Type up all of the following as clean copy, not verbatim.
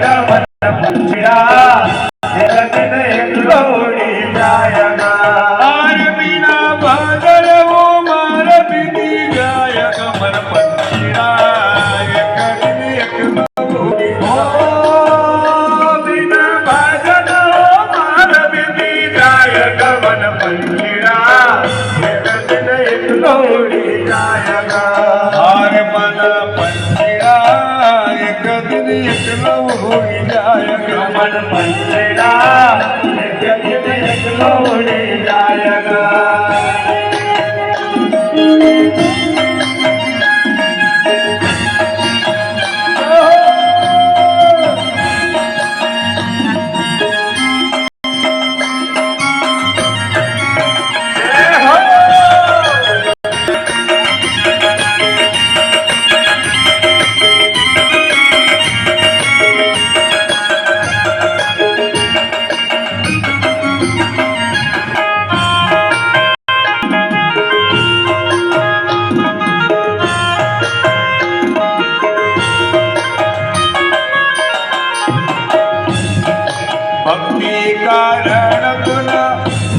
गमन पंछिया जगत एक लोड़ी जाएगा आर बिना बादल वो मार बिनी जाय गमन पंछिया एक दिन एक लोड़ी ओ बिना बादल मार बिनी जाय गमन पंछिया जगत एक लोड़ी जाएगा आर मन पंछिया एक दिन एक लोड़ी जाय गमन पंछिया जगत एक लोड़ी जाएगा भक्ति कारण तुन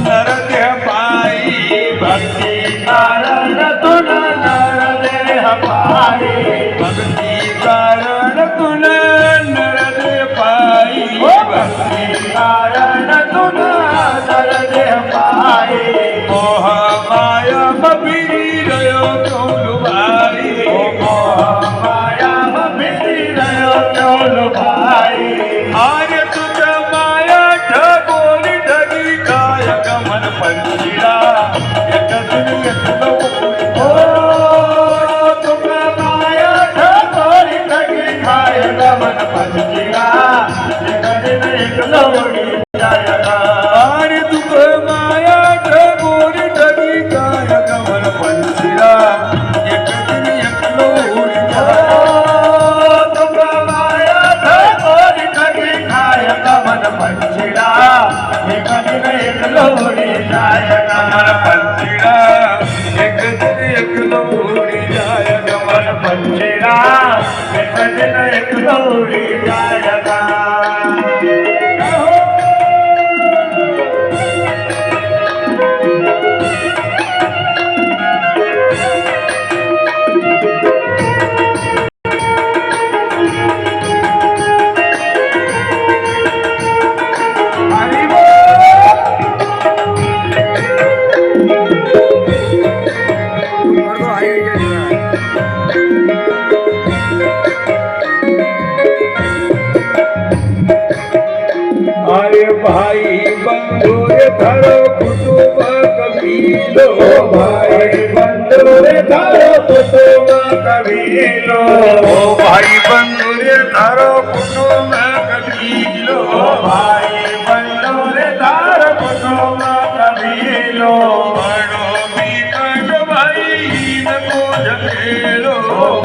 नरदेह पाई भक्ति कारण तुन नरदेह पाई भक्ति कारण तुन नरदेह पाई भक्ति कारण तुन नरदेह पाई मोह माया बबिरी रयो कौलु भाई मोह माया बिरी रयो कौलु भाई आर्य तुझ माया ठगोरी ठगी काय गमन पंछिया एक दिन एक लोड़ी ओ तुम माया ठगोरी ठगी खाय गमन पंछिया एक दिन एक लोड़ी जाएगा आर्य तुझ माया ठगोरी ठगी काय गमन पंछिया एक दिन एक लोड़ी तुम माया ठगोरी ठगी खाय गमन पंछिया एक दिन एक लोड़ी जाएगा गमन पंछिया एक दिन एक लोड़ी जाय गमन पंछिया एक दिन एक लोड़ी जाएगा हरि बोल अरे भाई बंधु रे धरो कुटुंब कबीलो भाई बंधु रे धरो कुटुंब कबीलो भाई बंधु रे धरो कुटुंब कबीलो भाई बंधु रे धरो कुटुंब कबीलो बड़ो बिकट भाई को जमेलो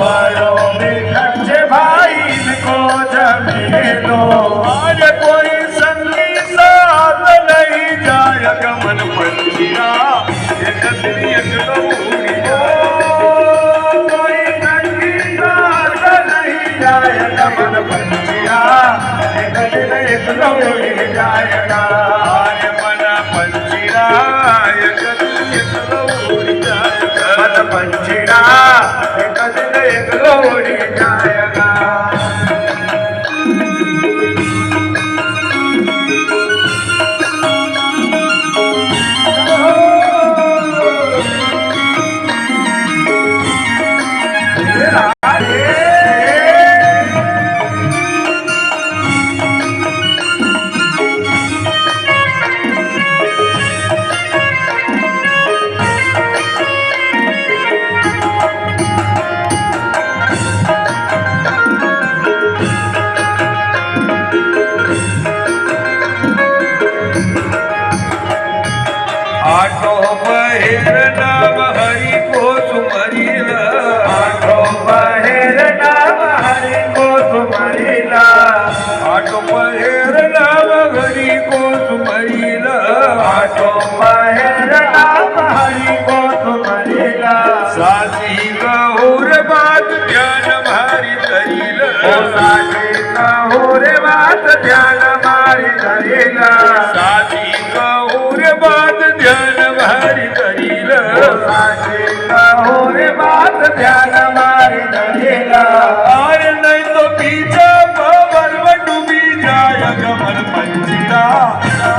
बड़ो बिकट भाई को जमेलो आज कोई संगी साथ नहीं जाय गमन पंछिया एक दिन एक लोड़ी कोई संगी साथ नहीं जाए गमन पंछिया एक दिन एक लोड़ी जाएगा आय मन पंछिया एक दिन एक लोड़ी जाय मन पंछिया एक दिन एक लोड़ी जाएगा ध्यान मारी धरीला साची गौर बात ध्यान भारी करील साची रे बात ध्यान मारी धरीला अरे नहीं तो पीछा पवन में डूबी जाय गमन पंचिला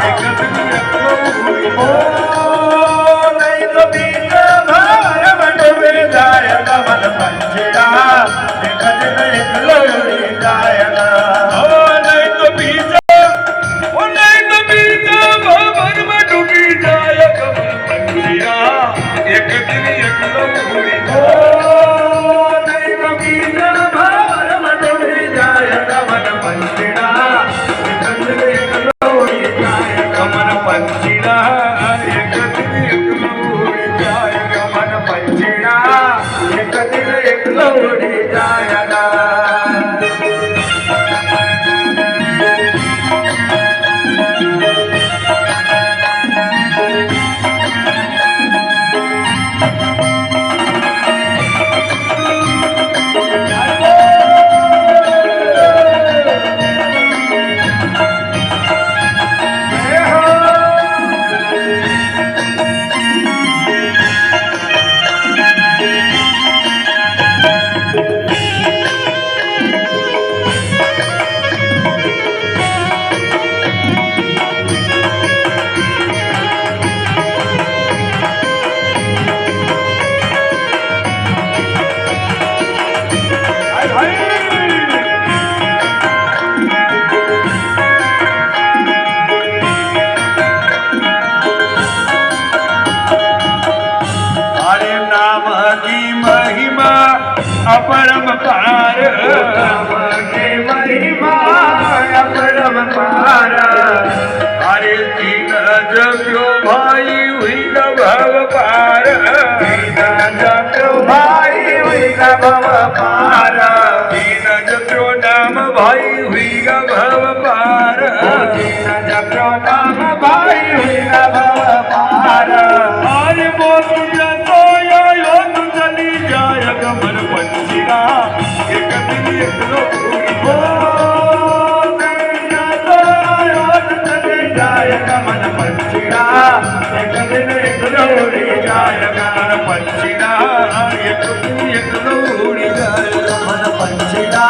एक दिन एकलो हुई ओ नहीं तो बीच भार बटवे जाय कमल पंचड़ा एक दिन एकलो उड़ी जायगा ओ नहीं तो पीछा ओ नहीं तो पीछा पवन में डूबी जाय गमन पंचिला एक दिन एकलो हुई ओ नहीं तो बीच भार बटवे जाय कमल पंचड़ा एक दिन एकलो उड़ी जायगा गमन पंचिला एक दिन एकलो हुई जाय कमल पंचड़ा एक दिन एकलो उड़ी जायगा अरे नाम की महिमा अपरंपार के महिमा अपरंपार अरे तीन जगो भाई हुई न भव पार भाई हुई न भव पार तीन जगो नाम भाई हुई न भव पार जगो नाम भाई हुई न भव पार अरे बोल तो योग चली जाय गमन पंचिला एक दिन एकलो ओ नैना तो योग चले जाय कमल पंचड़ा एक दिन एकलो उड़ी जायगा गमन पंचिला एक दिन एकलो उड़ी जाय कमल पंचड़ा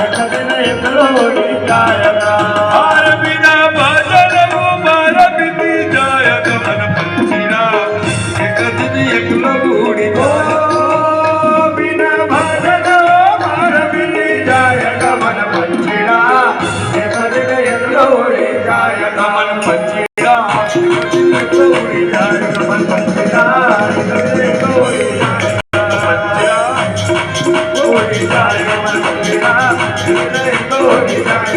एक दिन एकलो उड़ी जायगा हार बिना भजन वो मार बिती जाय गमन पंचिला एक दिन एकलो उड़ी जाय बिना भजन मार बिनी जाय कमल पंचड़ा एक दिन एकलो उड़ी जाय गमन पंचिला एकलो उड़ी जाय कमल पंचड़ा एक दिन एकलो उड़ी जाय कमल पंचड़ा उड़ी जाय कमल पंचड़ा एक दिन एकलो उड़ी जाय